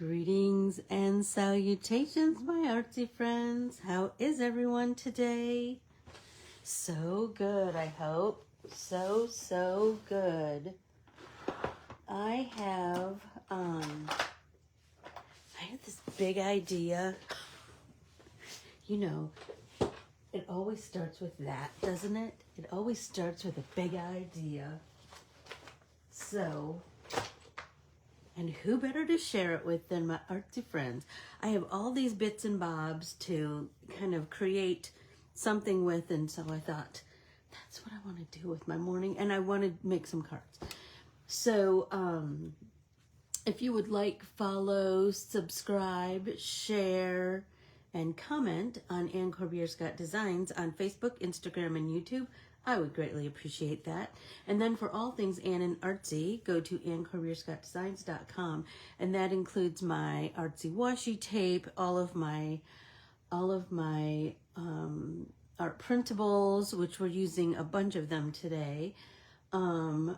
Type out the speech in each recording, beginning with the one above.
Greetings and salutations, my artsy friends. How is everyone today? So good, I hope. So good. I have this big idea. You know, it always starts with that, doesn't it? It always starts with a big idea. So, and who better to share it with than my artsy friends? I have all these bits and bobs to kind of create something with, and so I thought, that's what I want to do with my morning, and I want to make some cards. So, if you would like, follow, subscribe, share, and comment on Ann Corbiere-Scott Designs on Facebook, Instagram, and YouTube. I would greatly appreciate that. And then for all things Ann and Artsy, go to AnnCorbiere-ScottDesigns.com, and that includes my artsy washi tape, all of my art printables, which we're using a bunch of them today, and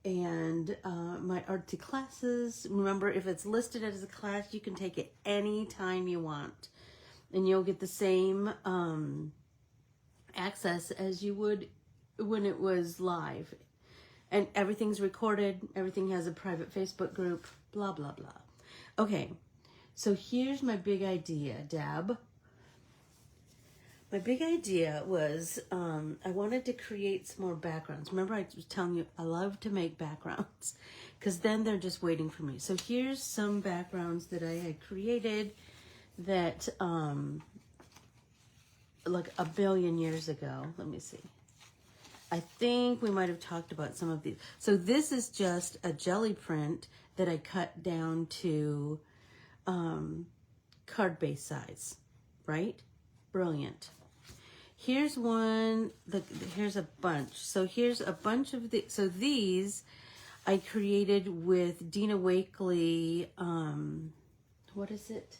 my artsy classes. Remember, if it's listed as a class, you can take it anytime you want, and you'll get the same access as you would when it was live. And everything's recorded, everything has a private Facebook group, blah, blah, blah. Okay, so here's my big idea, Deb. My big idea was I wanted to create some more backgrounds. Remember, I was telling you I love to make backgrounds because then they're just waiting for me. So here's some backgrounds that I had created that like a billion years ago. Let me see. I think we might have talked about some of these. So this is just a jelly print that I cut down to card base size, right? Brilliant. Here's one, here's a bunch. So here's a bunch of the, so these I created with Dina Wakely, what is it?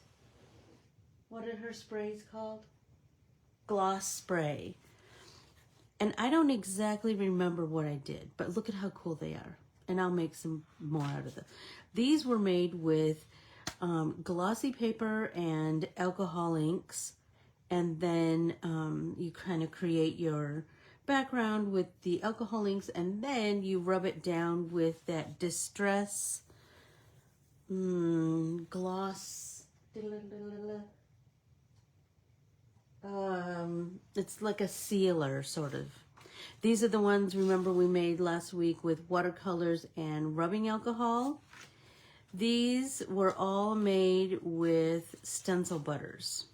What are her sprays called? Gloss spray. And I don't exactly remember what I did, but look at how cool they are. And I'll make some more out of them. These were made with glossy paper and alcohol inks. And then you kind of create your background with the alcohol inks, and then you rub it down with that Distress gloss. It's like a sealer, sort of. These are the ones, remember, we made last week with watercolors and rubbing alcohol. These were all made with stencil butters.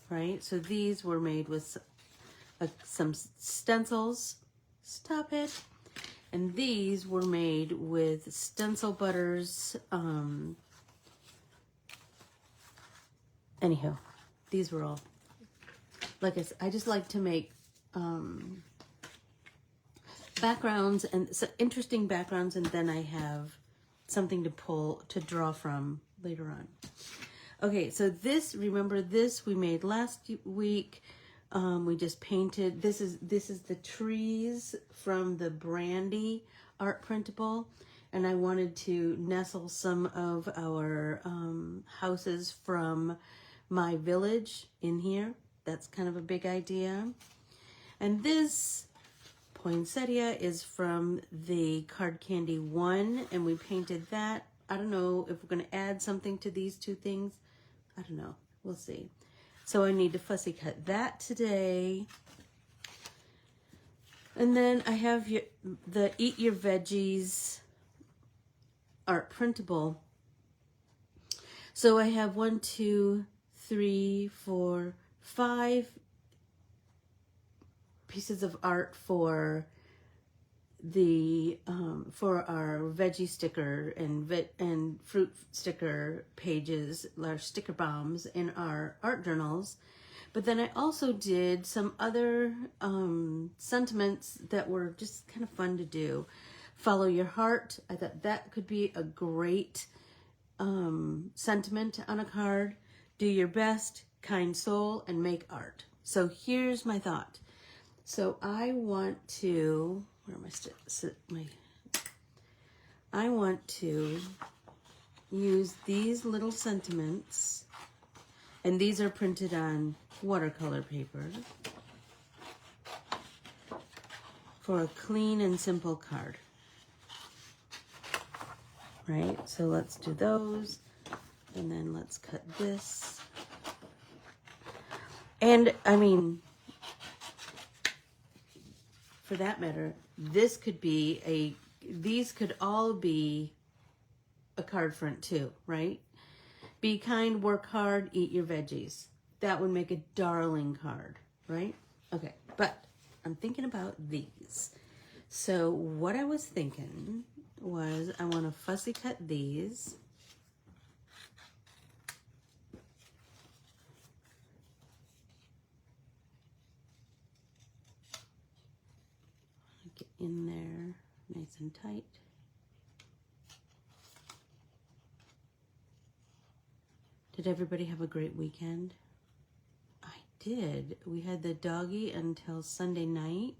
Right, so these were made with some stencils. Stop it. And these were made with stencil butters. Anyhow, these were all, like I said, I just like to make backgrounds and so interesting backgrounds, and then I have something to draw from later on. Okay, so this, remember this we made last week. We just painted, this is the trees from the Brandy art printable, and I wanted to nestle some of our houses from my village in here. That's kind of a big idea. And this poinsettia is from the Card Candy 1, and we painted that. I don't know if we're going to add something to these two things. I don't know. We'll see. So I need to fussy cut that today. And then I have the Eat Your Veggies art printable. So I have 1, 2, 3, 4, 5 pieces of art for the for our veggie sticker and fruit sticker pages, our sticker bombs in our art journals. But then I also did some other sentiments that were just kind of fun to do. Follow your heart. I thought that could be a great sentiment on a card. Do your best, kind soul, and make art. So here's my thought. So I want to, where am I? I want to use these little sentiments, and these are printed on watercolor paper, for a clean and simple card. Right, so let's do those, and then let's cut this. And I mean, for that matter, this could be these could all be a card front too, right? Be kind, work hard, eat your veggies. That would make a darling card, right? Okay, but I'm thinking about these. So what I was thinking was I want to fussy cut these. Get in there nice and tight. Did everybody have a great weekend? I did. We had the doggy until Sunday night,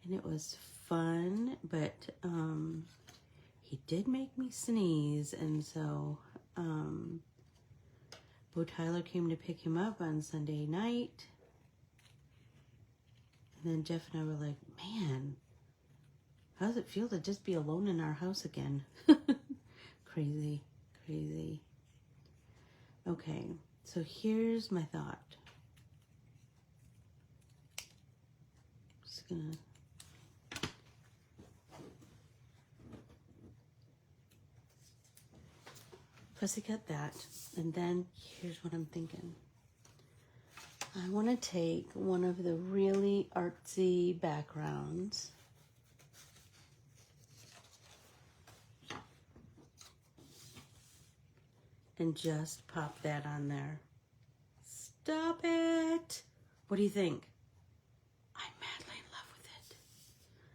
and it was fun, but he did make me sneeze, and so Bo Tyler came to pick him up on Sunday night, and then Jeff and I were like, man, how does it feel to just be alone in our house again? Crazy, crazy. Okay, so here's my thought. Just gonna fussy cut that, and then here's what I'm thinking. I want to take one of the really artsy backgrounds, and just pop that on there. Stop it! What do you think? I'm madly in love with it.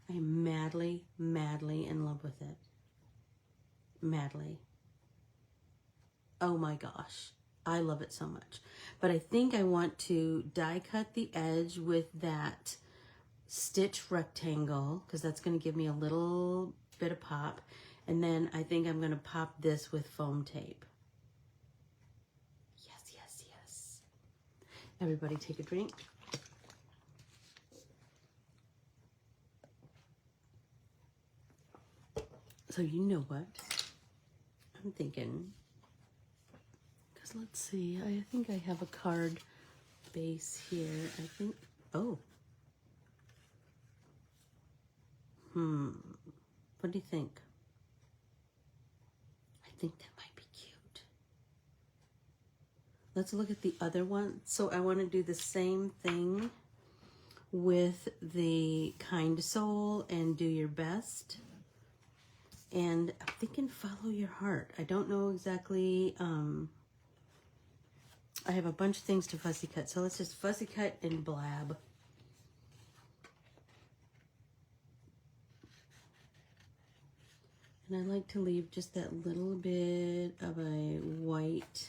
I am madly, madly in love with it. Madly. Oh my gosh. I love it so much. But I think I want to die cut the edge with that stitch rectangle, because that's going to give me a little bit of pop. And then I think I'm going to pop this with foam tape. Yes, yes, yes. Everybody take a drink. So you know what I'm thinking. Because let's see, I think I have a card base here. I think, oh. What do you think? I think that might be cute. Let's look at the other one. So I want to do the same thing with the kind soul and do your best. And I'm thinking follow your heart. I don't know exactly, I have a bunch of things to fussy cut. So let's just fussy cut and blab. And I like to leave just that little bit of a white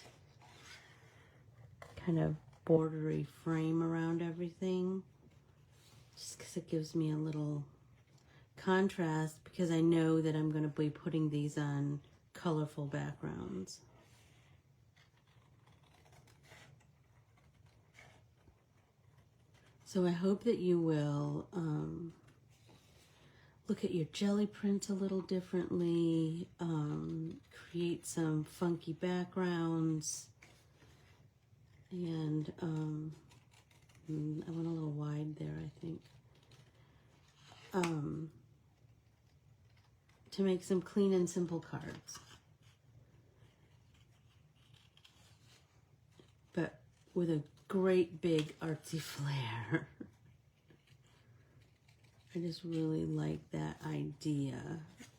kind of bordery frame around everything. Just because it gives me a little contrast, because I know that I'm going to be putting these on colorful backgrounds. So I hope that you will look at your jelly print a little differently, create some funky backgrounds, and I went a little wide there, I think, to make some clean and simple cards, but with a great big artsy flair. I just really like that idea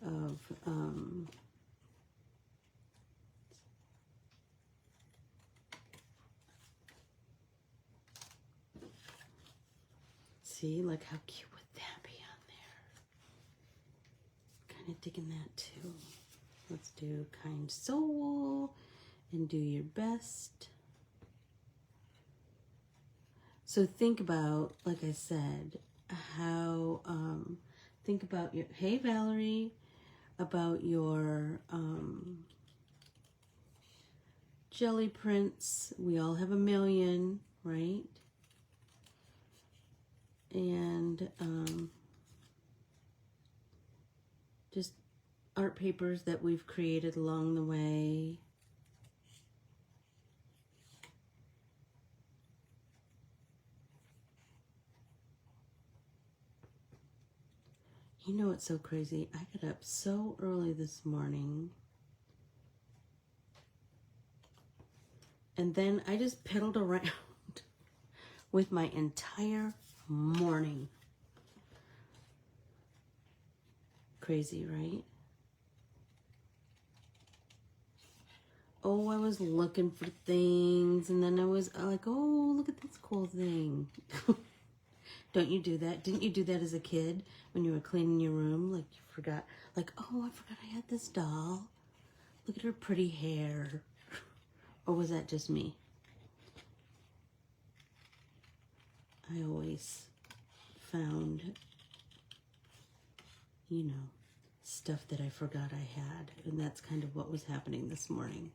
of see, like how cute would that be on there? Kind of digging that too. Let's do kind soul and do your best. So think about, like I said, how, think about your, hey Valerie, about your jelly prints. We all have a million, right? And just art papers that we've created along the way. You know what's so crazy? I got up so early this morning. And then I just piddled around with my entire morning. Crazy, right? Oh, I was looking for things, and then I was like, oh, look at this cool thing. Don't you do that? Didn't you do that as a kid when you were cleaning your room? Like you forgot, like, oh, I forgot I had this doll. Look at her pretty hair. Or was that just me? I always found, you know, stuff that I forgot I had. And that's kind of what was happening this morning.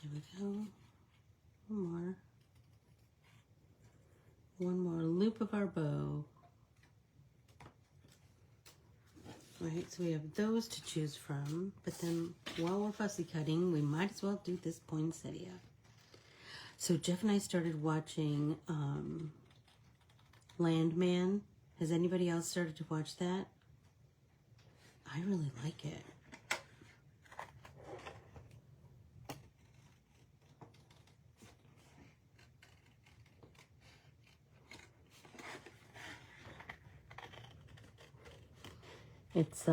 Here we go. One more loop of our bow. Right, so we have those to choose from, but then while we're fussy cutting, we might as well do this poinsettia. So Jeff and I started watching Landman. Has anybody else started to watch that? I really like it. It's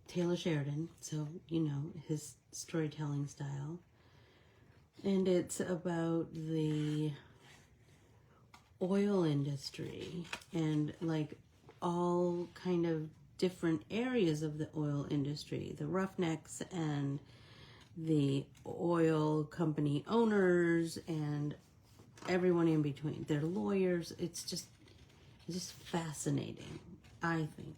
Taylor Sheridan, so you know his storytelling style. And it's about the oil industry and like all kind of different areas of the oil industry, the roughnecks and the oil company owners and everyone in between. They're lawyers. It's just fascinating, I think.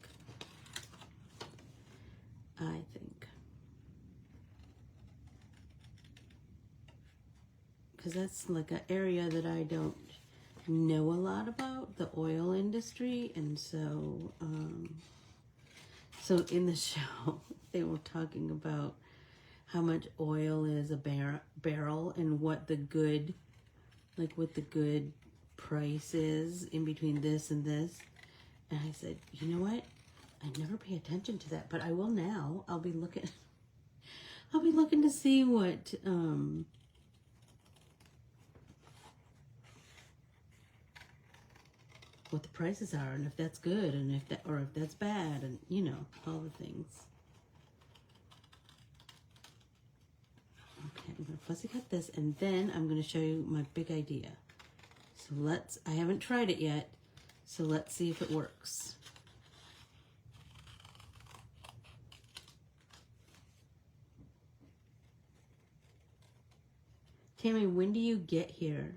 Because that's like an area that I don't know a lot about, the oil industry. And so, so in the show, they were talking about how much oil is a barrel and what the good, like what the good price is in between this and this. And I said, you know what? I never pay attention to that, but I will now. I'll be looking to see what the prices are, and if that's good, and if that's bad, and you know, all the things. Okay, I'm gonna fussy cut this, and then I'm gonna show you my big idea. So I haven't tried it yet, so let's see if it works. Tammy, when do you get here?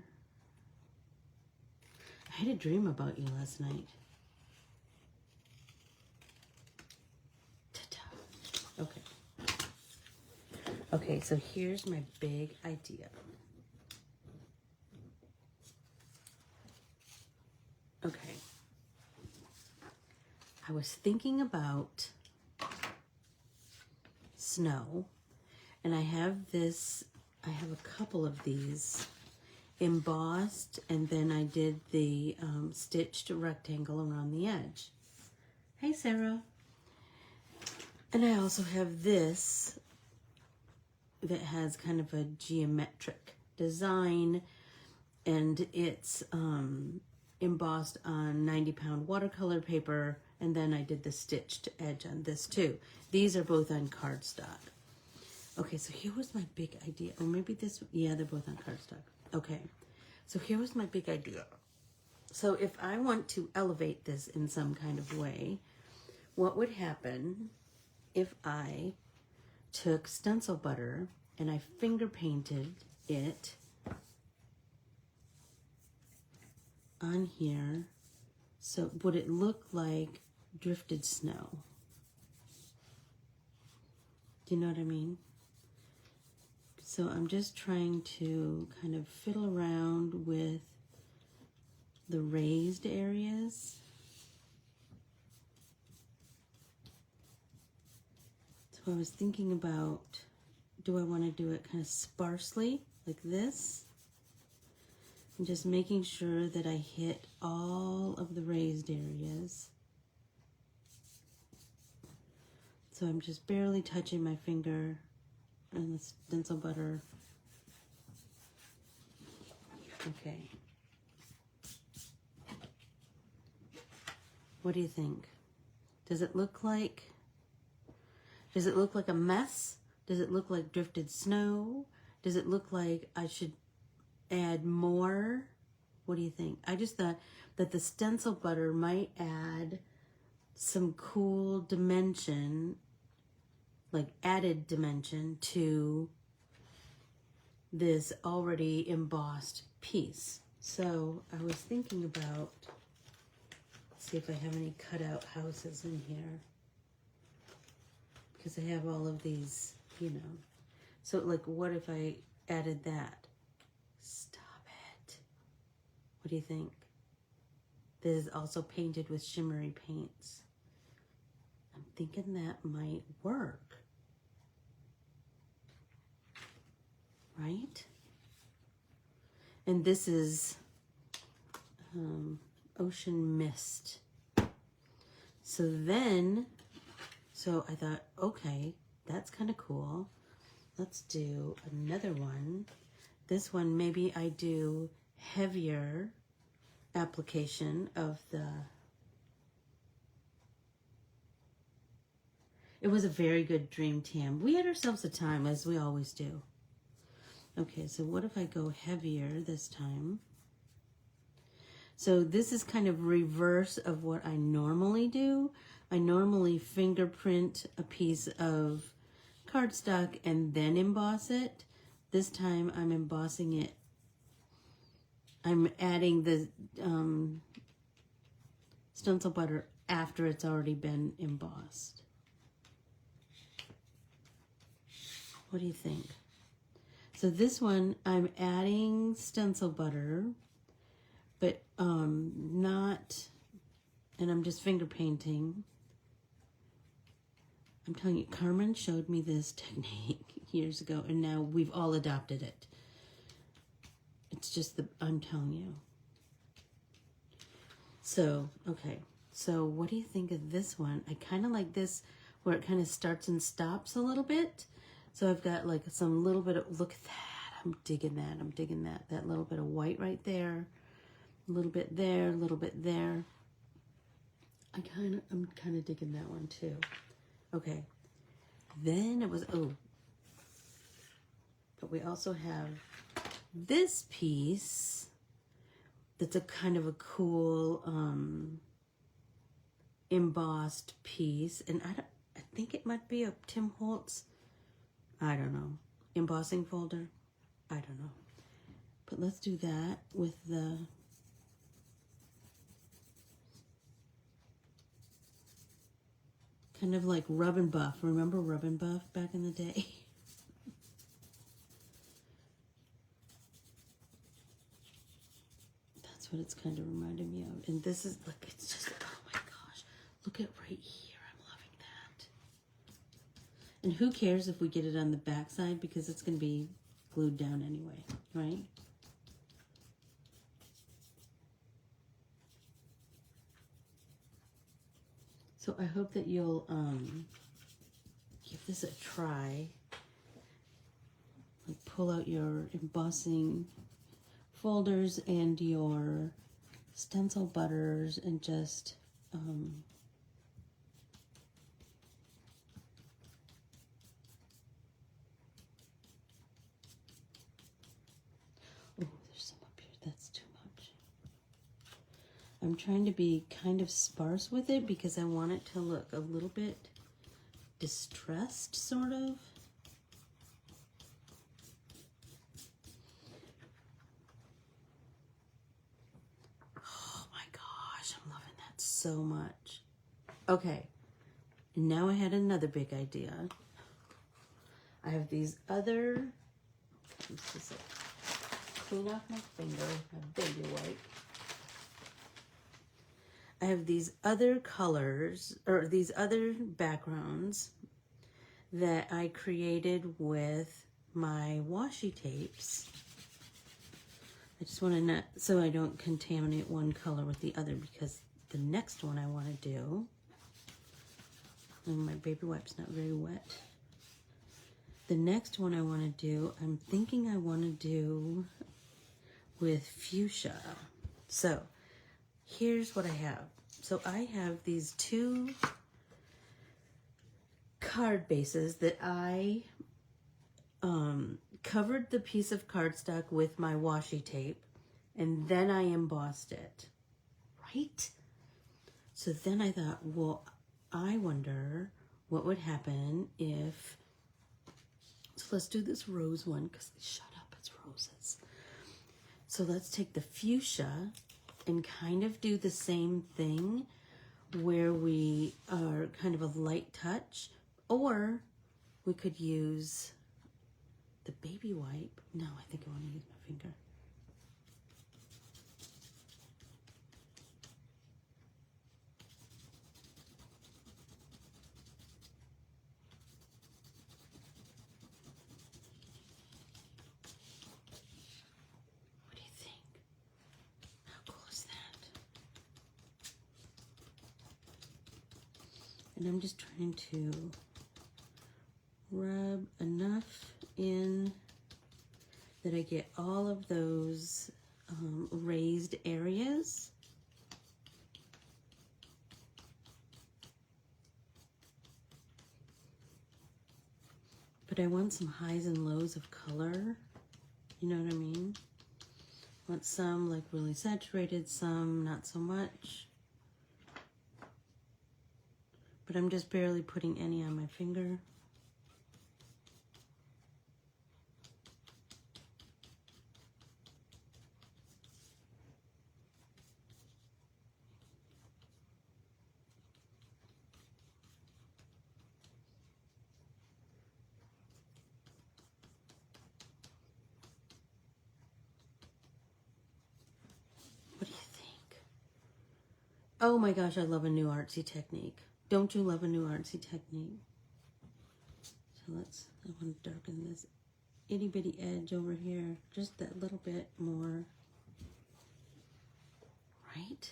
I had a dream about you last night. Ta-ta. Okay. Okay, so here's my big idea. Okay. I was thinking about snow, and I have a couple of these embossed, and then I did the stitched rectangle around the edge. Hey, Sarah. And I also have this that has kind of a geometric design, and it's embossed on 90-pound watercolor paper, and then I did the stitched edge on this too. These are both on cardstock. Okay, so here was my big idea. Or maybe this, yeah, they're both on cardstock. Okay, so here was my big idea. So if I want to elevate this in some kind of way, what would happen if I took stencil butter and I finger painted it on here. So would it look like drifted snow? Do you know what I mean? So I'm just trying to kind of fiddle around with the raised areas. So I was thinking about, do I want to do it kind of sparsely like this? And just making sure that I hit all of the raised areas. So I'm just barely touching my finger and the stencil butter. Okay. What do you think? Does it look like a mess? Does it look like drifted snow? Does it look like I should add more? What do you think? I just thought that the stencil butter might add some cool dimension, like added dimension to this already embossed piece. So I was thinking about, see if I have any cutout houses in here, because I have all of these, you know. So like, what if I added that? Stop it. What do you think? This is also painted with shimmery paints. I'm thinking that might work. Right? And this is Ocean Mist. So I thought, okay, that's kind of cool. Let's do another one. This one, maybe I do heavier application of the... It was a very good dream team. We had ourselves a time, as we always do. Okay, so what if I go heavier this time? So this is kind of reverse of what I normally do. I normally fingerprint a piece of cardstock and then emboss it. This time I'm embossing it. I'm adding the stencil butter after it's already been embossed. What do you think? So this one, I'm adding stencil butter, but not, and I'm just finger painting. I'm telling you, Carmen showed me this technique years ago, and now we've all adopted it. It's just I'm telling you. So, okay. So what do you think of this one? I kind of like this where it kind of starts and stops a little bit. So I've got like some little bit of, look at that. I'm digging that. I'm digging that. That little bit of white right there. A little bit there, a little bit there. I'm kind of digging that one too. Okay. Then it was, but we also have this piece that's a kind of a cool embossed piece. And I think it might be a Tim Holtz, I don't know, embossing folder. I don't know. But let's do that with the kind of like Rub and Buff. Remember Rub and Buff back in the day? That's what it's kind of reminding me of. And this is, look, it's just, oh my gosh. Look at right here. I'm loving that. And who cares if we get it on the back side, because it's going to be glued down anyway, right? So I hope that you'll give this a try. Like pull out your embossing folders and your stencil butters and just oh, there's some up here. That's too much. I'm trying to be kind of sparse with it because I want it to look a little bit distressed, sort of. so much. Okay, now I had another big idea. I have these other, let's just clean off my finger, my baby wipe. I have these other colors, or these other backgrounds that I created with my washi tapes. I just want to not, so I don't contaminate one color with the other, because the next one I want to do, and my baby wipe's not very wet. The next one I want to do, I'm thinking I want to do with fuchsia. So here's what I have. So I have these two card bases that I covered the piece of cardstock with my washi tape, and then I embossed it, right? So then I thought, well, I wonder what would happen if, so let's do this rose one, because shut up, it's roses. So let's take the fuchsia and kind of do the same thing where we are kind of a light touch, or we could use the baby wipe. No, I think I want to use my finger. What do you think? How cool is that? And I'm just trying to rub enough in that I get all of those raised areas. But I want some highs and lows of color. You know what I mean? I want some like really saturated, some not so much. But I'm just barely putting any on my finger. What do you think? Oh my gosh, I love a new artsy technique. Don't you love a new artsy technique? So I want to darken this itty bitty edge over here just that little bit more. Right?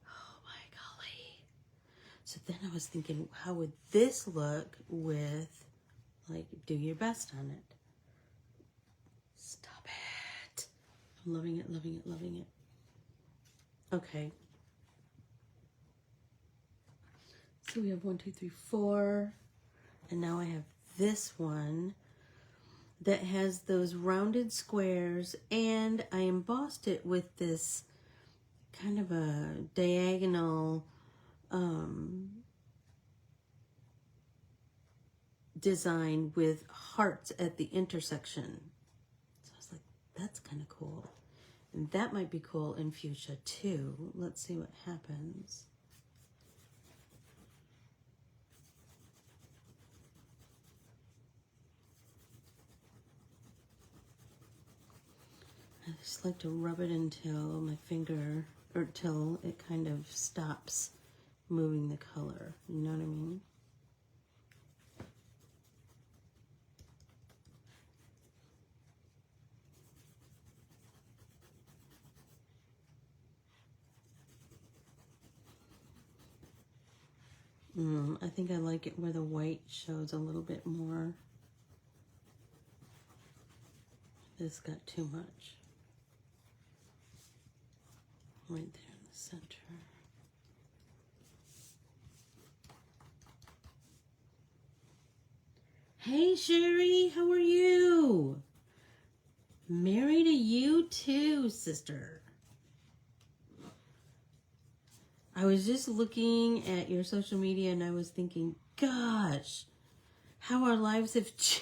Oh my golly. So then I was thinking, how would this look with, like, do your best on it? Stop it. I'm loving it, loving it, loving it. Okay. So we have 1, 2, 3, 4. And now I have this one that has those rounded squares, and I embossed it with this kind of a diagonal design with hearts at the intersection. So I was like, that's kind of cool. And that might be cool in fuchsia too. Let's see what happens. I just like to rub it until my finger, or till it kind of stops moving the color. You know what I mean? I think I like it where the white shows a little bit more. This got too much. Right there in the center. Hey Sherry, how are you? Merry to you too, sister. I was just looking at your social media and I was thinking, gosh, how our lives have changed.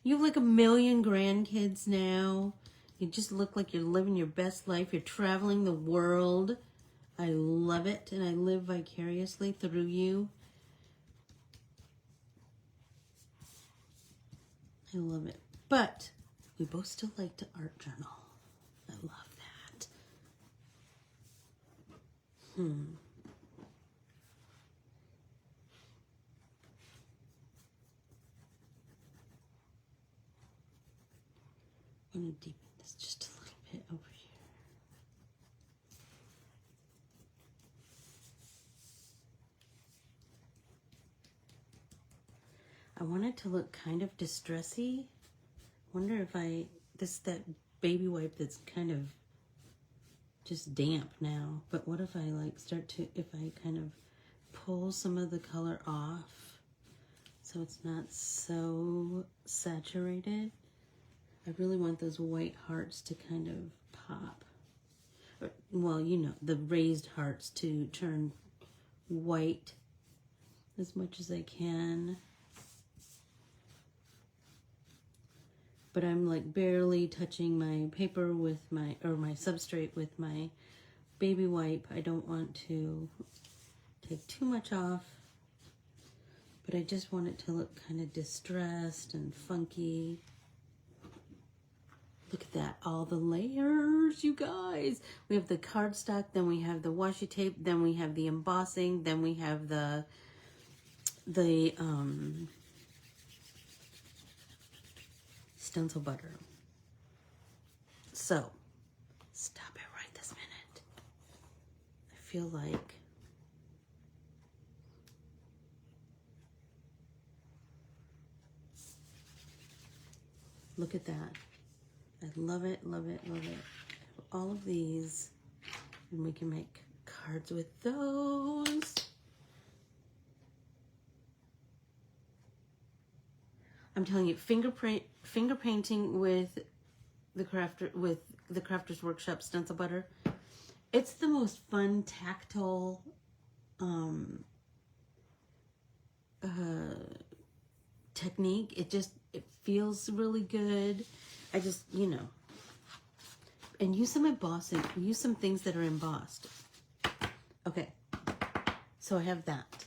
You have like 1 million grandkids now. You just look like you're living your best life. You're traveling the world. I love it, and I live vicariously through you. I love it. But we both still like to art journal. I love that. I'm going to deepen this just a little bit over here. I want it to look kind of distressy. Wonder if that baby wipe that's kind of just damp now. But what if I like if I kind of pull some of the color off so it's not so saturated? I really want those white hearts to kind of pop. Well, you know, the raised hearts to turn white as much as I can. But I'm like barely touching my paper with my substrate with my baby wipe. I don't want to take too much off, but I just want it to look kind of distressed and funky. Look at that, all the layers, you guys. We have the cardstock, then we have the washi tape, then we have the embossing, then we have the stencil butter. So, stop it right this minute. I feel like look at that. I love it, love it, love it. All of these, and we can make cards with those. I'm telling you, finger painting with the Crafter's Workshop stencil butter. It's the most fun tactile technique. It feels really good. I just, you know, and use some embossing. Use some things that are embossed. Okay, so I have that,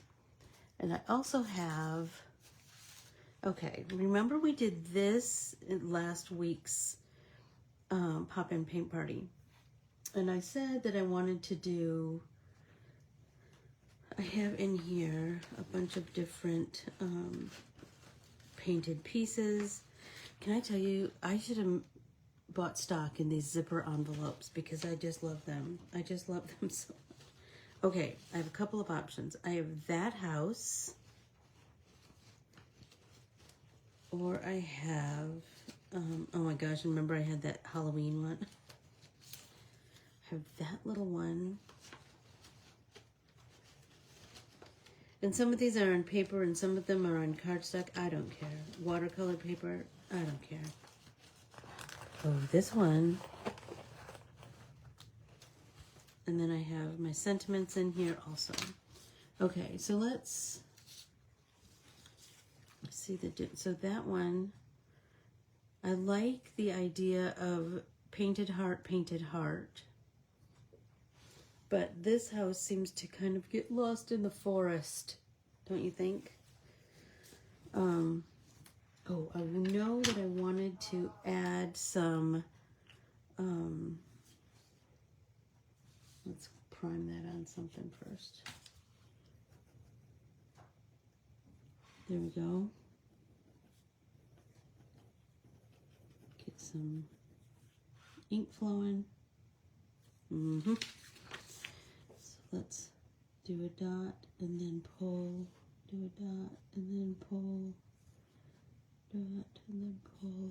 and I also have. Okay, remember we did this in last week's pop-in paint party. And I said that I wanted to do, I have in here a bunch of different painted pieces. Can I tell you, I should have bought stock in these zipper envelopes because I just love them. I just love them so much. Okay, I have a couple of options. I have that house. Or I have, oh my gosh, remember I had that Halloween one? I have that little one. And some of these are on paper and some of them are on cardstock. I don't care. Watercolor paper, I don't care. Oh, this one. And then I have my sentiments in here also. Okay, so let's see so that one, I like the idea of painted heart, but this house seems to kind of get lost in the forest, don't you think? Oh, I know that I wanted to add some, let's prime that on something first. There we go. Get some ink flowing. So let's do a dot and then pull, do a dot and then pull, dot and then pull.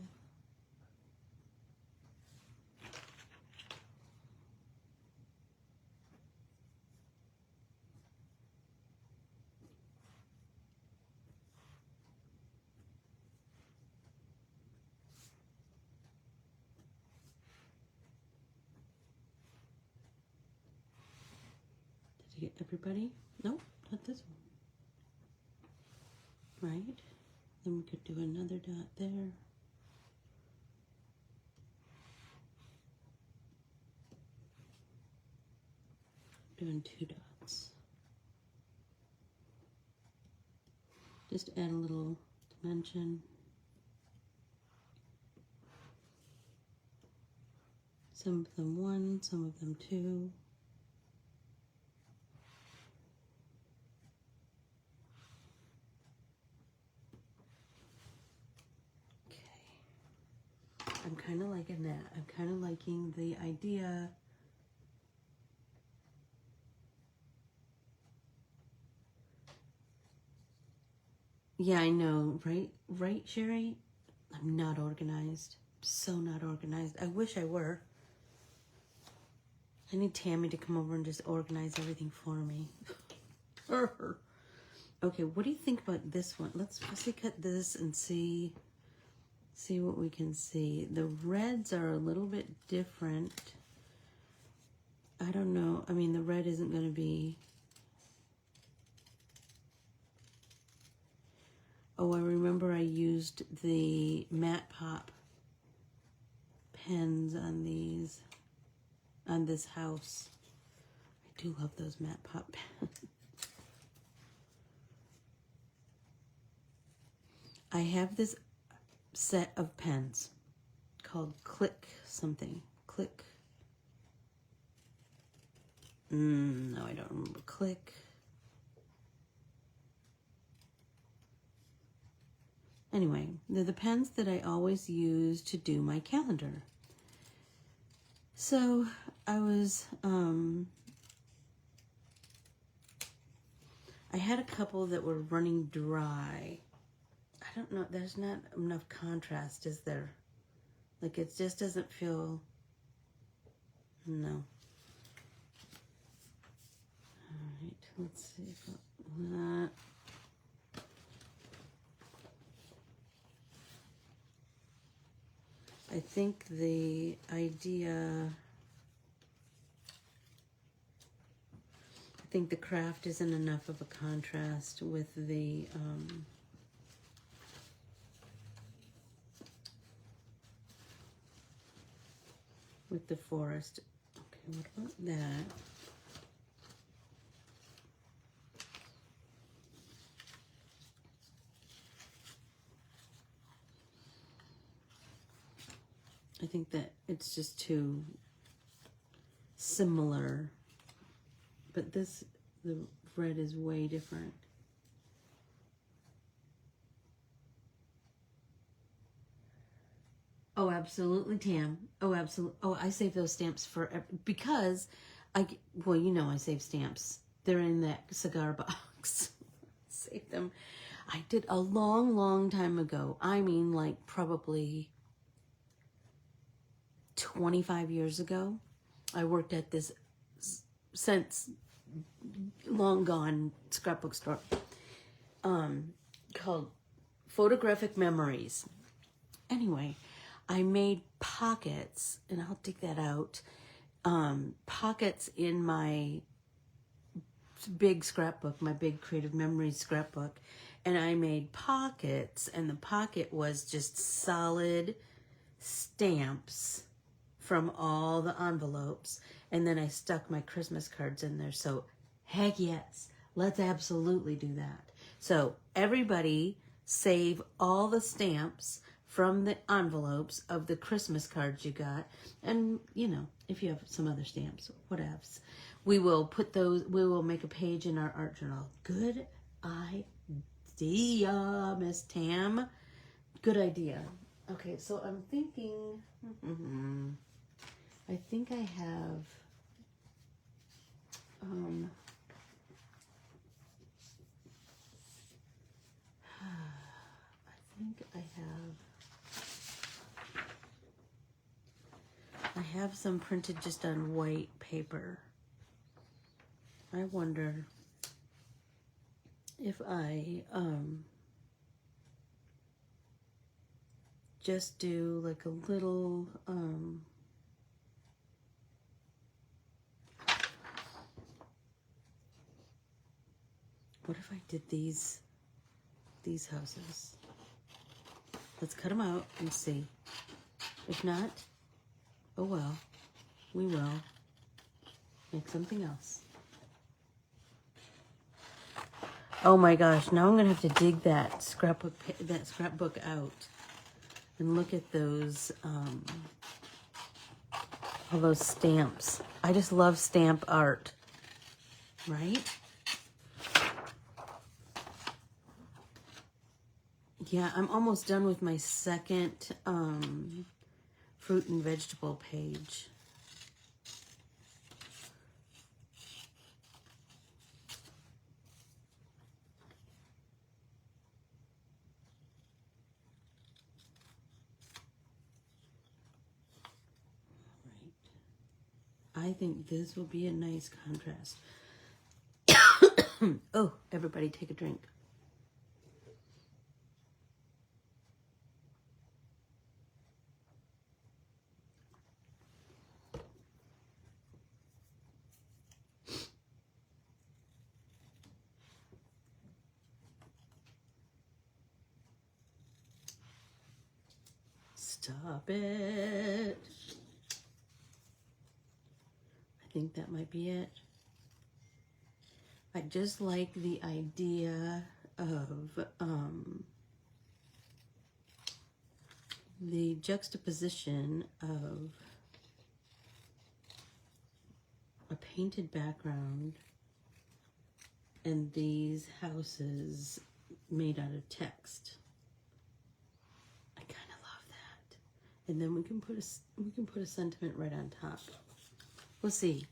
Did you get everybody? Nope, not this one. Right? Then we could do another dot there. doing 2 dots. Just add a little dimension. Some of them 1, some of them 2. Okay. I'm kind of liking that. I'm kind of liking the idea. Yeah, I know, right? Right, Sherry? I'm not organized. So not organized. I wish I were. I need Tammy to come over and just organize everything for me. Okay, what do you think about this one? Let's cut this and see what we can see. The reds are a little bit different. I don't know. I mean, the red isn't going to be... Oh, I remember I used the Matte Pop pens on these, on this house. I do love those Matte Pop pens. I have this set of pens called Click something. Click. No, I don't remember. Click. Anyway, they're the pens that I always use to do my calendar. So I was, I had a couple that were running dry. I don't know, there's not enough contrast, is there? Like, it just doesn't feel, no. All right, let's see if that. I think the idea, I think the craft isn't enough of a contrast with the, forest. Okay, what about that? I think that it's just too similar, but this, the red is way different. Oh, absolutely, Tam. Oh, absolutely. Oh, I save those stamps for, because well, you know I save stamps. They're in that cigar box. Save them. I did a long, long time ago. I mean, like probably 25 years ago. I worked at this since long gone scrapbook store called Photographic Memories. Anyway, I made pockets, and I'll dig that out, pockets in my big scrapbook, my big Creative Memories scrapbook, and I made pockets, and the pocket was just solid stamps from all the envelopes, and then I stuck my Christmas cards in there. So heck yes, let's absolutely do that. So everybody save all the stamps from the envelopes of the Christmas cards you got, and you know, if you have some other stamps, whatevs. We will put those, we will make a page in our art journal. Good idea, Miss Tam. Good idea. Okay, so I'm thinking, I think I have, I have some printed just on white paper. I wonder if I just do like a little what if I did these houses? Let's cut them out and see. If not, oh well, we will make something else. Oh my gosh, now I'm gonna have to dig that scrapbook out and look at those all those stamps. I just love stamp art, right? Yeah, I'm almost done with my second fruit and vegetable page. Right. I think this will be a nice contrast. Oh, everybody take a drink. Stop it. I think that might be it. I just like the idea of the juxtaposition of a painted background and these houses made out of text. I kind of love that. And then we can put a sentiment right on top. We'll see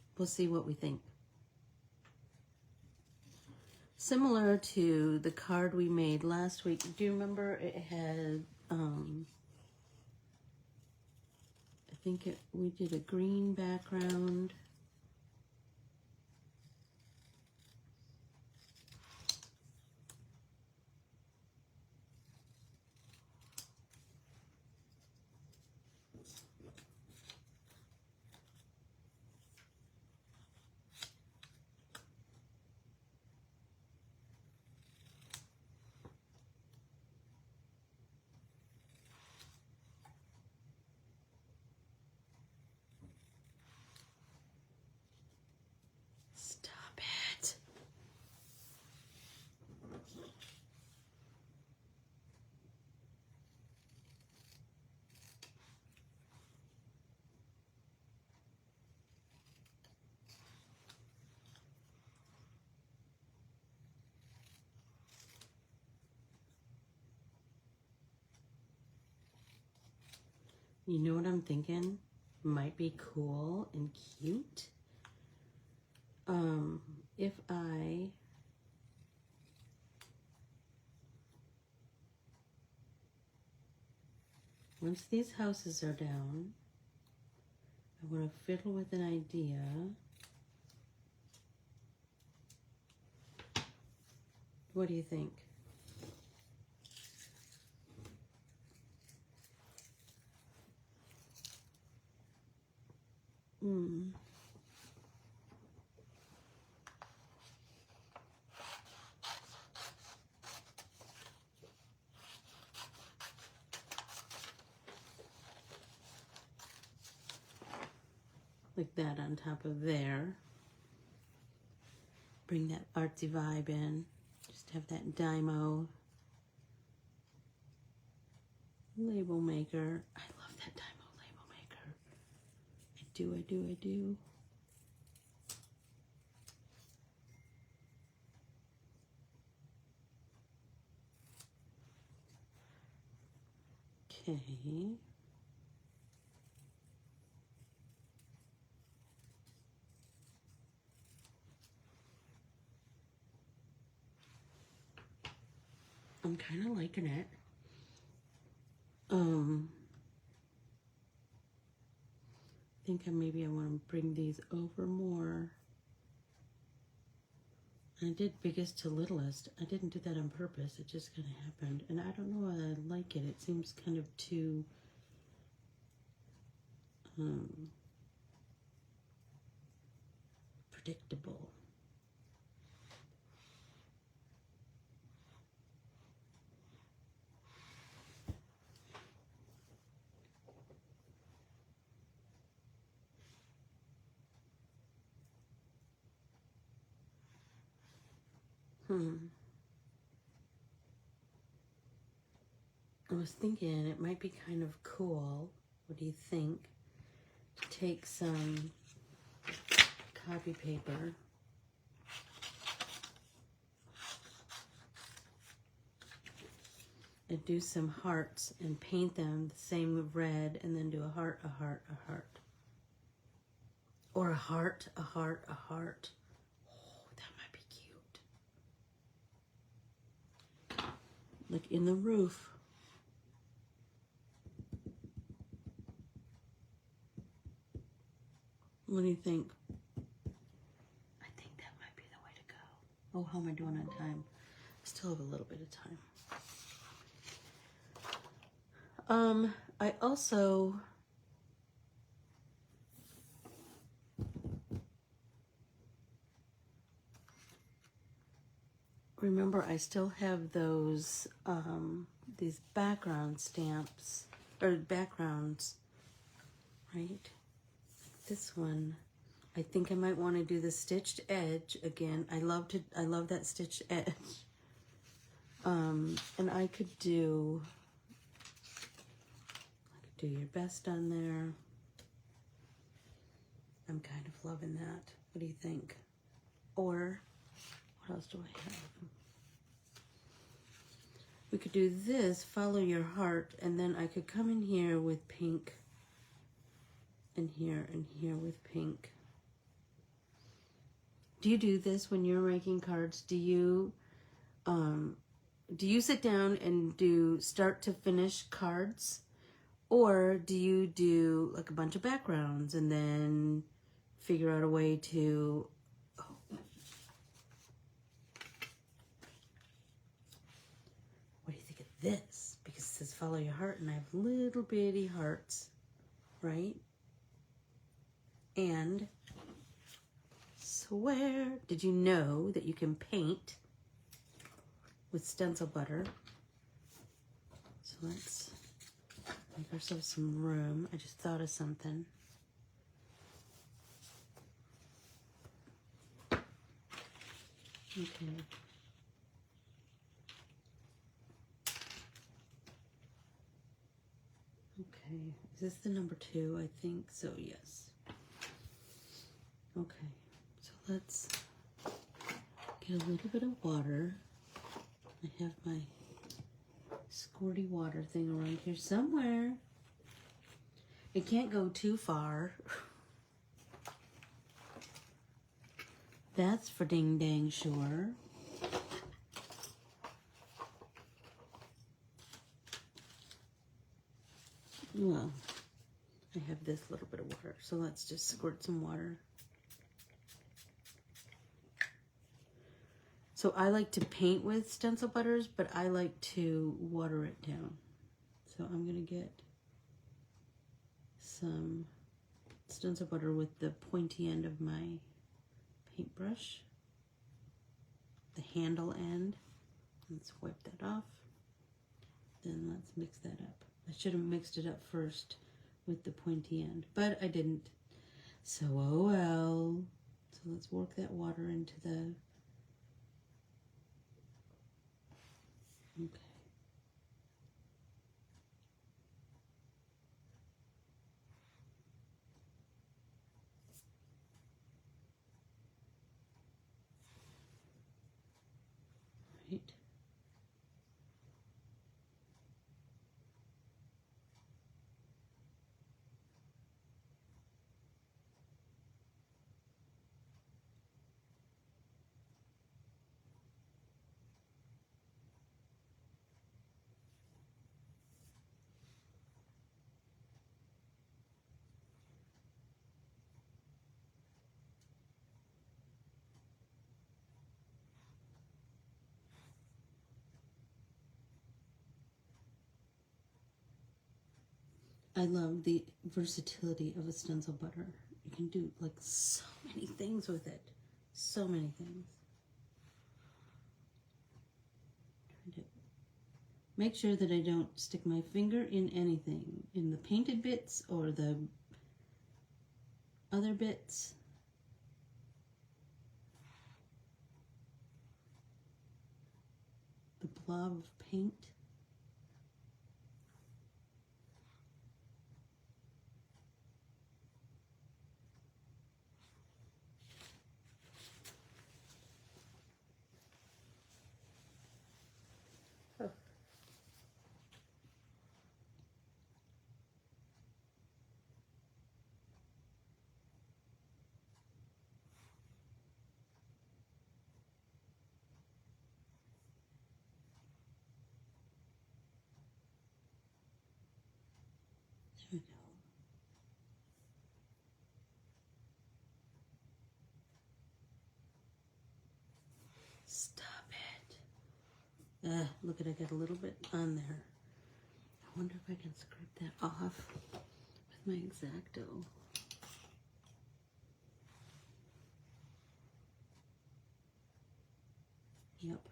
what we think. Similar to the card we made last week. Do you remember it had I think we did a green background. Stop it. You know what I'm thinking? Might be cool and cute. If once these houses are down, I want to fiddle with an idea. What do you think? Like that on top of there. Bring that artsy vibe in. Just have that Dymo label maker. I love that Dymo label maker. I do. Okay. I'm kind of liking it. I think maybe I want to bring these over more. I did biggest to littlest. I didn't do that on purpose. It just kind of happened. And I don't know whether I like it. It seems kind of too predictable. I was thinking it might be kind of cool, what do you think, to take some copy paper and do some hearts and paint them the same red, and then do a heart, a heart, a heart. Or a heart, a heart, a heart. Oh, that might be cute. Like in the roof. What do you think? I think that might be the way to go. Oh, how am I doing on time? I still have a little bit of time. I also remember I still have those these background stamps or backgrounds, right? This one, I think I might want to do the stitched edge again. I love that stitched edge. And I could do your best on there. I'm kind of loving that. What do you think? Or what else do I have? We could do this, follow your heart, and then I could come in here with pink, and here with pink. Do you do this when you're making cards? Do you sit down and do start to finish cards? Or do you do like a bunch of backgrounds and then figure out a way to... Oh. What do you think of this? Because it says follow your heart, and I have little bitty hearts, right? And swear, did you know that you can paint with stencil butter? So let's make ourselves some room. I just thought of something. Okay. Okay. Is this the number 2? I think so, yes. Okay. So let's get a little bit of water. I have my squirty water thing around here somewhere. It can't go too far. That's for ding dang sure. Well, I have this little bit of water, so let's just squirt some water. So I like to paint with stencil butters, but I like to water it down. So I'm going to get some stencil butter with the pointy end of my paintbrush, the handle end. Let's wipe that off. Then let's mix that up. I should have mixed it up first with the pointy end, but I didn't. So, oh well. So let's work that water into the... Okay. Right. I love the versatility of a stencil butter. You can do like so many things with it. So many things. Try to make sure that I don't stick my finger in anything, in the painted bits or the other bits. The blob of paint. Look at, I got a little bit on there. I wonder if I can scrape that off with my X-Acto. Yep.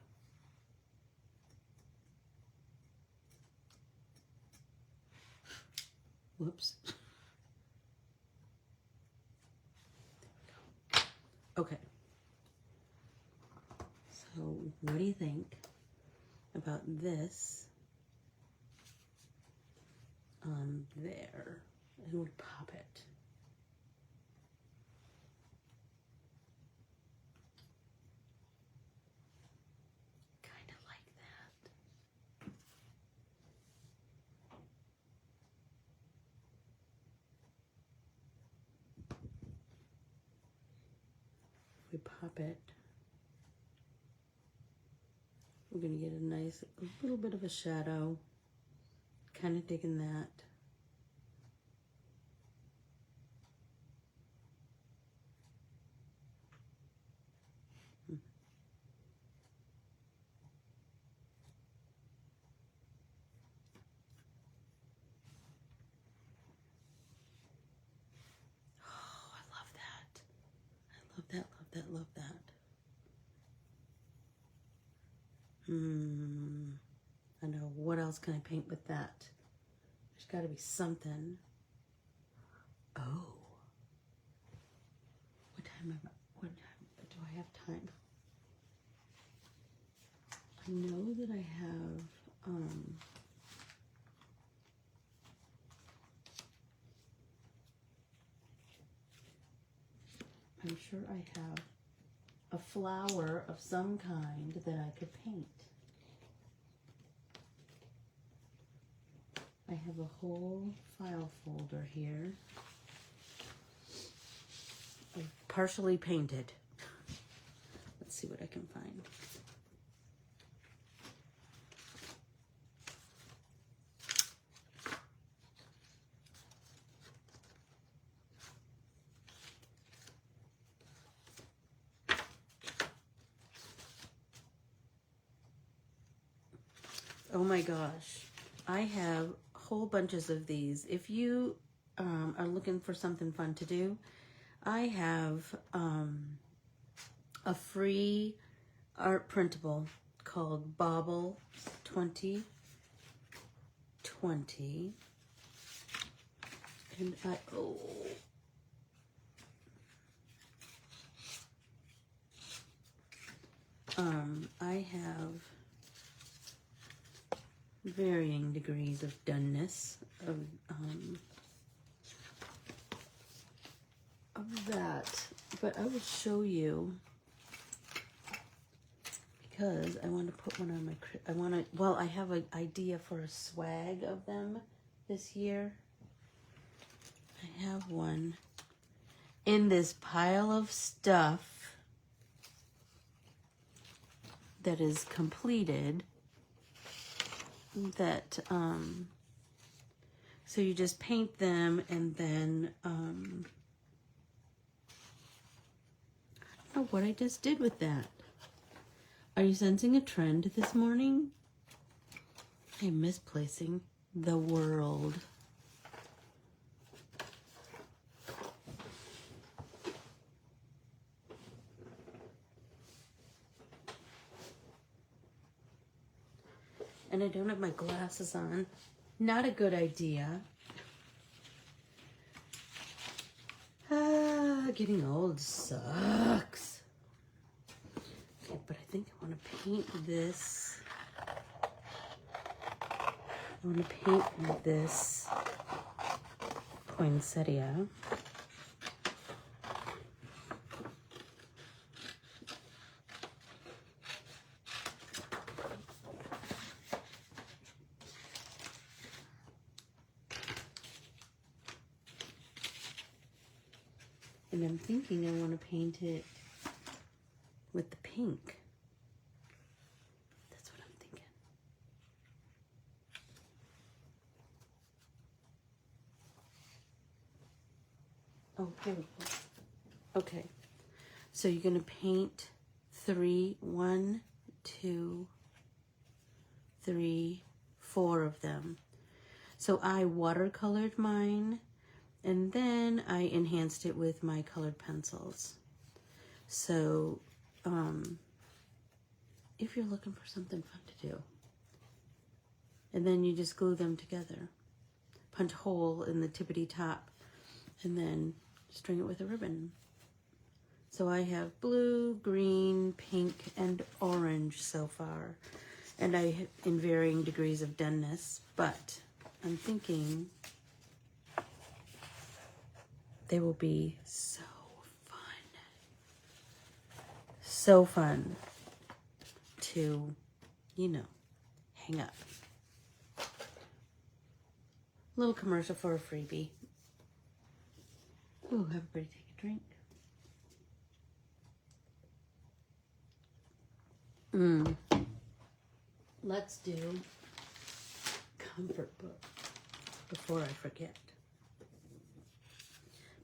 Whoops. Okay. So what do you think about this on there? It would pop it. Kind of like that. If we pop it, we're going to get a nice, a little bit of a shadow. Kind of digging that. Oh, I love that. I love that, love that, love that. I know. What else can I paint with that? There's got to be something. Oh. What time do I have time? I know that I have, I'm sure I have a flower of some kind that I could paint. I have a whole file folder here. Partially painted. Let's see what I can find. Oh my gosh. I have whole bunches of these. If you are looking for something fun to do, I have a free art printable called Bobble 2020. And I have varying degrees of doneness of that, but I will show you because I want to put one on my, well, I have an idea for a swag of them this year. I have one in this pile of stuff that is completed that, so you just paint them and then, I don't know what I just did with that. Are you sensing a trend this morning? I am misplacing the world. And I don't have my glasses on. Not a good idea. Getting old sucks. Okay, but I think I want to paint this. I want to paint this poinsettia. And I'm thinking I want to paint it with the pink. That's what I'm thinking. Oh, here we go. Okay. So you're going to paint 3, 1, 2, 3, 4 of them. So I watercolored mine, and then I enhanced it with my colored pencils. So if you're looking for something fun to do, and then you just glue them together, punch a hole in the tippity top, and then string it with a ribbon. So I have blue, green, pink, and orange so far, and I have in varying degrees of doneness, but I'm thinking they will be so fun to, hang up. Little commercial for a freebie. Ooh, everybody take a drink. Let's do comfort book before I forget.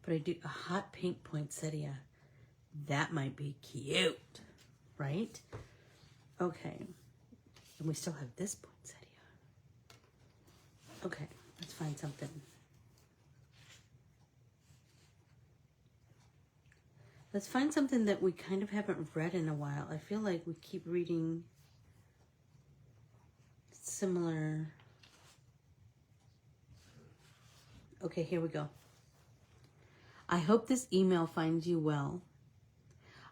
But I do a hot pink poinsettia. That might be cute, right? Okay. And we still have this poinsettia. Okay, let's find something. Let's find something that we kind of haven't read in a while. I feel like we keep reading similar. Okay, here we go. I hope this email finds you well.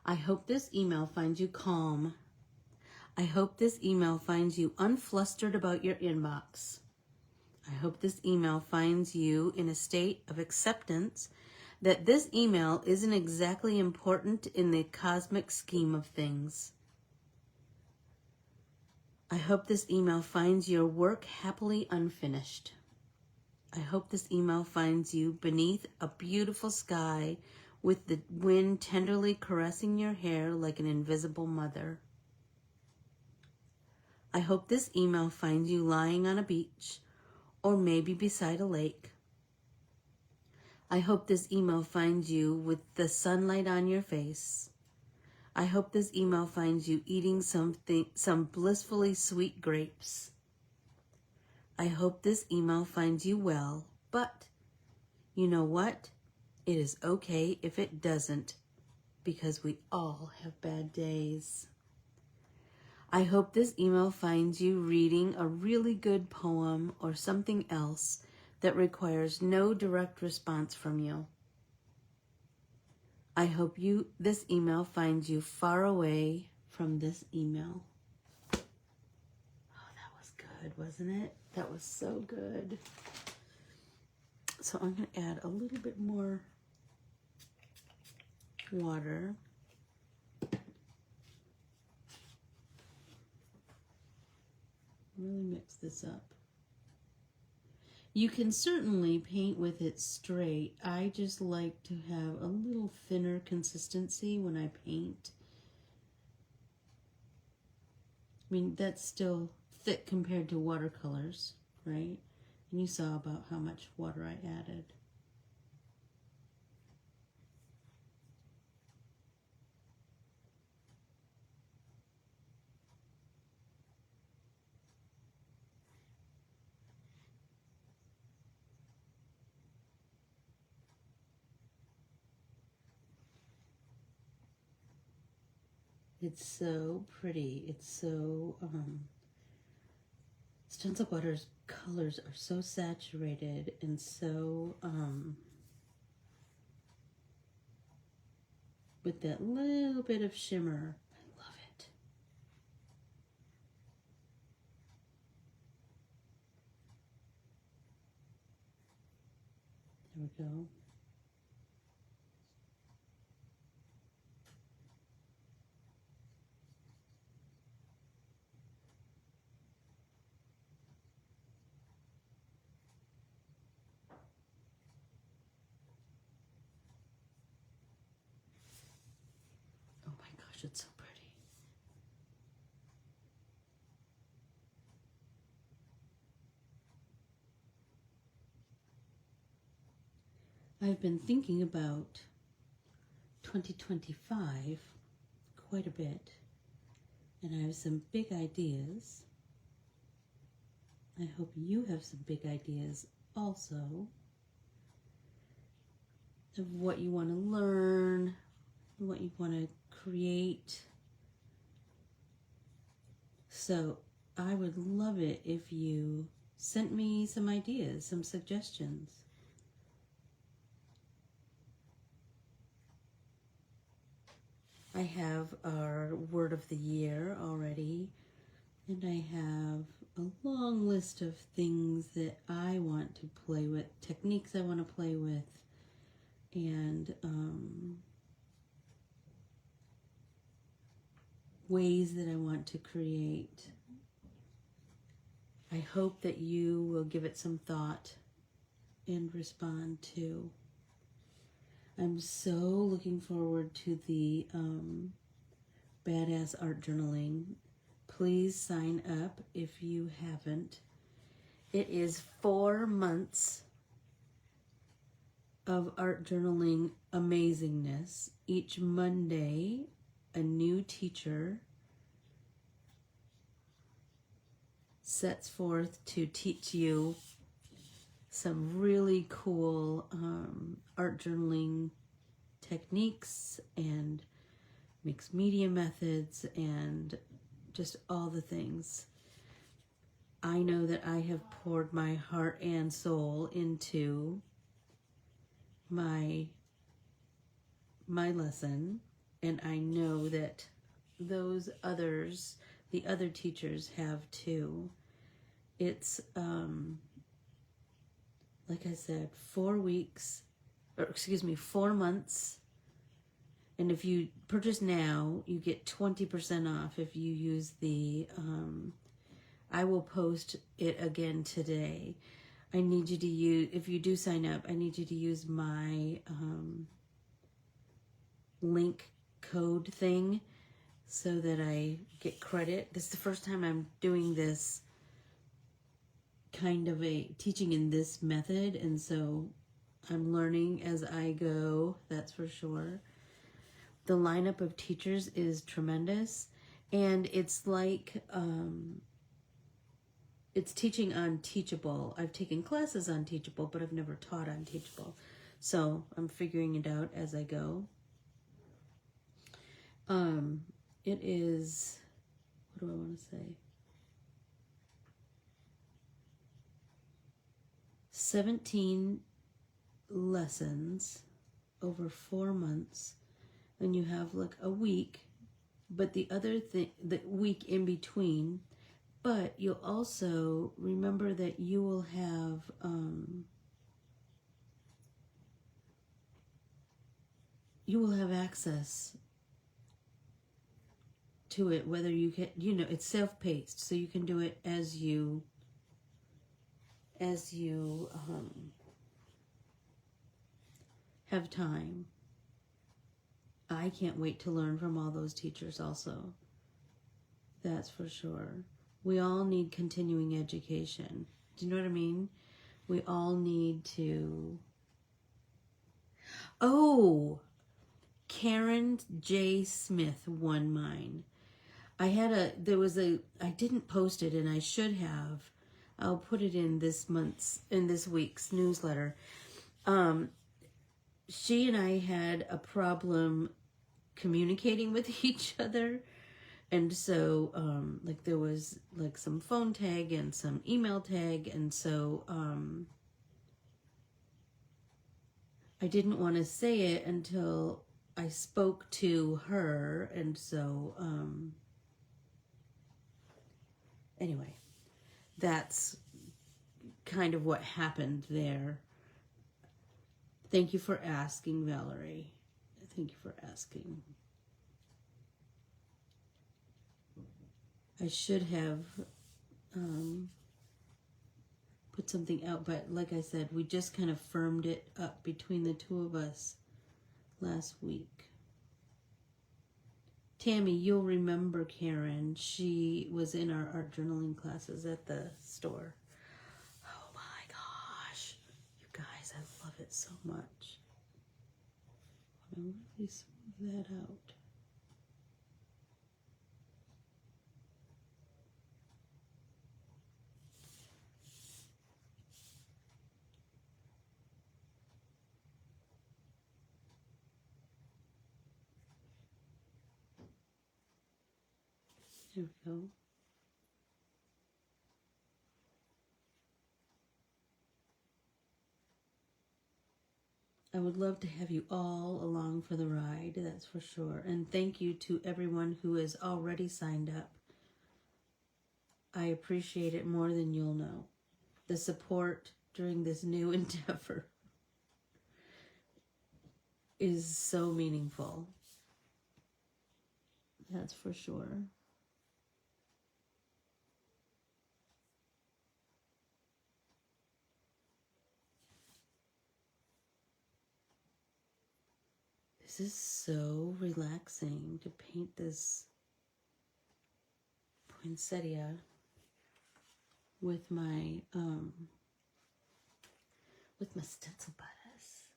I hope this email finds you calm. I hope this email finds you unflustered about your inbox. I hope this email finds you in a state of acceptance that this email isn't exactly important in the cosmic scheme of things. I hope this email finds your work happily unfinished. I hope this email finds you beneath a beautiful sky with the wind tenderly caressing your hair like an invisible mother. I hope this email finds you lying on a beach or maybe beside a lake. I hope this email finds you with the sunlight on your face. I hope this email finds you eating some blissfully sweet grapes. I hope this email finds you well, but you know what? It is okay if it doesn't, because we all have bad days. I hope this email finds you reading a really good poem or something else that requires no direct response from you. I hope this email finds you far away from this email. Oh, that was good, wasn't it? That was so good. So I'm going to add a little bit more water. Really mix this up. You can certainly paint with it straight. I just like to have a little thinner consistency when I paint. I mean, that's still thick compared to watercolors, right? And you saw about how much water I added. It's so pretty. It's so, Stencil Butter's colors are so saturated and so, with that little bit of shimmer. I love it. There we go. Oh my gosh, it's so pretty. I've been thinking about 2025 quite a bit, and I have some big ideas. I hope you have some big ideas also of what you want to learn, what you want to create. So I would love it if you sent me some ideas, some suggestions. I have our word of the year already, and I have a long list of things that I want to play with, techniques I want to play with, and ways that I want to create. I hope that you will give it some thought and respond to. I'm so looking forward to the Badass Art Journaling. Please sign up if you haven't. It is 4 months of art journaling amazingness. Each Monday, a new teacher sets forth to teach you some really cool art journaling techniques and mixed media methods and just all the things. I know that I have poured my heart and soul into my lesson, and I know that those others, the other teachers, have too. It's like I said, 4 months. And if you purchase now, you get 20% off if you use the, I will post it again today. I need you to use, if you do sign up, I need you to use my link code thing so that I get credit. This is the first time I'm doing this kind of a teaching in this method, and so I'm learning as I go, that's for sure. The lineup of teachers is tremendous, and it's like it's teaching on Teachable. I've taken classes on Teachable, but I've never taught on Teachable, so I'm figuring it out as I go. It is, what do I want to say? 17 lessons over 4 months, and you have like a week, but the week in between, but you'll also remember that you will have access to it, whether you can, it's self-paced, so you can do it as you have time. I can't wait to learn from all those teachers also. That's for sure. We all need continuing education. Do you know what I mean? We all need to... Oh! Karen J. Smith won mine. I didn't post it, and I should have. I'll put it in this week's newsletter. She and I had a problem communicating with each other, and so like there was like some phone tag and some email tag, and so I didn't want to say it until I spoke to her, and so anyway, that's kind of what happened there. Thank you for asking, Valerie. Thank you for asking. I should have put something out, but like I said, we just kind of firmed it up between the two of us last week. Tammy, you'll remember Karen. She was in our art journaling classes at the store. Oh my gosh. You guys, I love it so much. I want to really smooth that out. There we go. I would love to have you all along for the ride, that's for sure. And thank you to everyone who has already signed up. I appreciate it more than you'll know. The support during this new endeavor is so meaningful. That's for sure. This is so relaxing to paint this poinsettia with my stencil butters.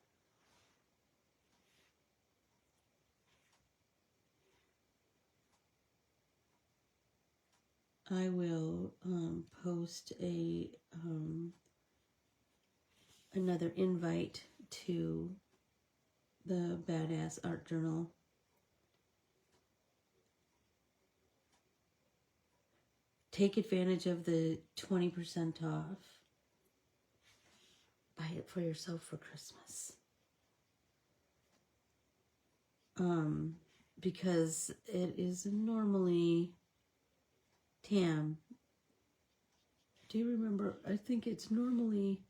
I will post a another invite to the Badass Art Journal. Take advantage of the 20% off. Buy it for yourself for Christmas. Because it is normally, Tam, do you remember? I think it's normally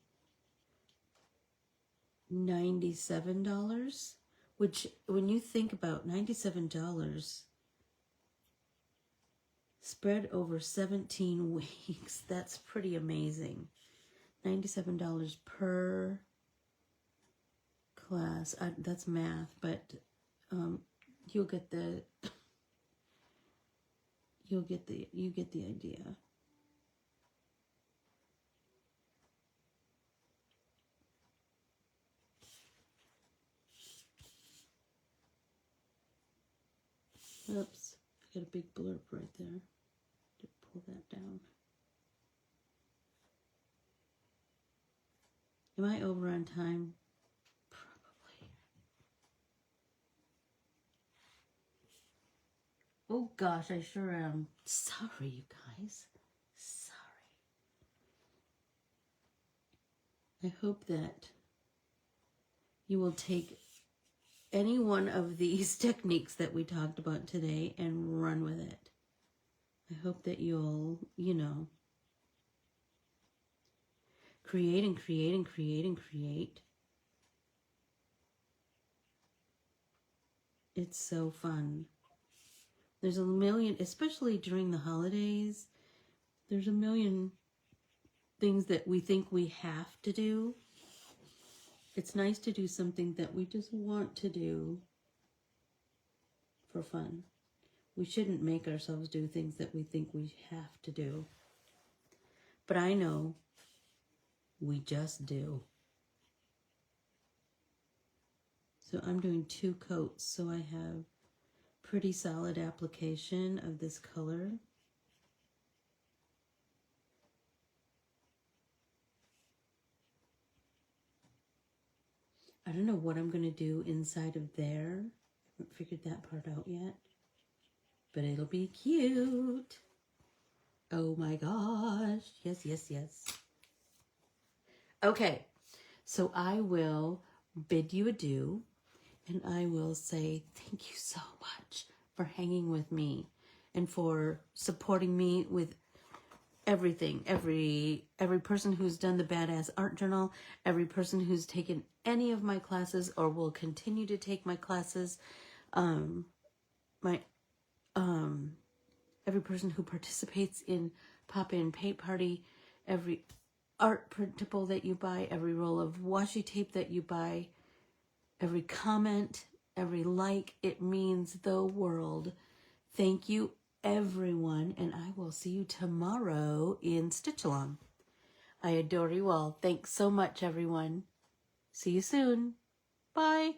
$97, which when you think about $97 spread over 17 weeks, that's pretty amazing. $97 per class. That's math, but you get the idea. Oops, I got a big blurb right there. To pull that down. Am I over on time? Probably. Oh gosh, I sure am. Sorry, you guys. Sorry. I hope that you will take any one of these techniques that we talked about today and run with it. I hope that you'll, create and create and create and create. It's so fun. There's a million, especially during the holidays, there's a million things that we think we have to do. It's nice to do something that we just want to do for fun. We shouldn't make ourselves do things that we think we have to do. But I know we just do. So I'm doing 2 coats, so I have pretty solid application of this color. I don't know what I'm going to do inside of there. I haven't figured that part out yet. But it'll be cute. Oh my gosh. Yes, yes, yes. Okay, so I will bid you adieu. And I will say thank you so much for hanging with me and for supporting me with everything. Every person who's done the Badass Art Journal, every person who's taken any of my classes or will continue to take my classes, every person who participates in Pop-In Paint Party, every art printable that you buy, every roll of washi tape that you buy, every comment, every like, it means the world. Thank you, everyone, and I will see you tomorrow in Stitch Along. I adore you all. Thanks so much, everyone. See you soon. Bye.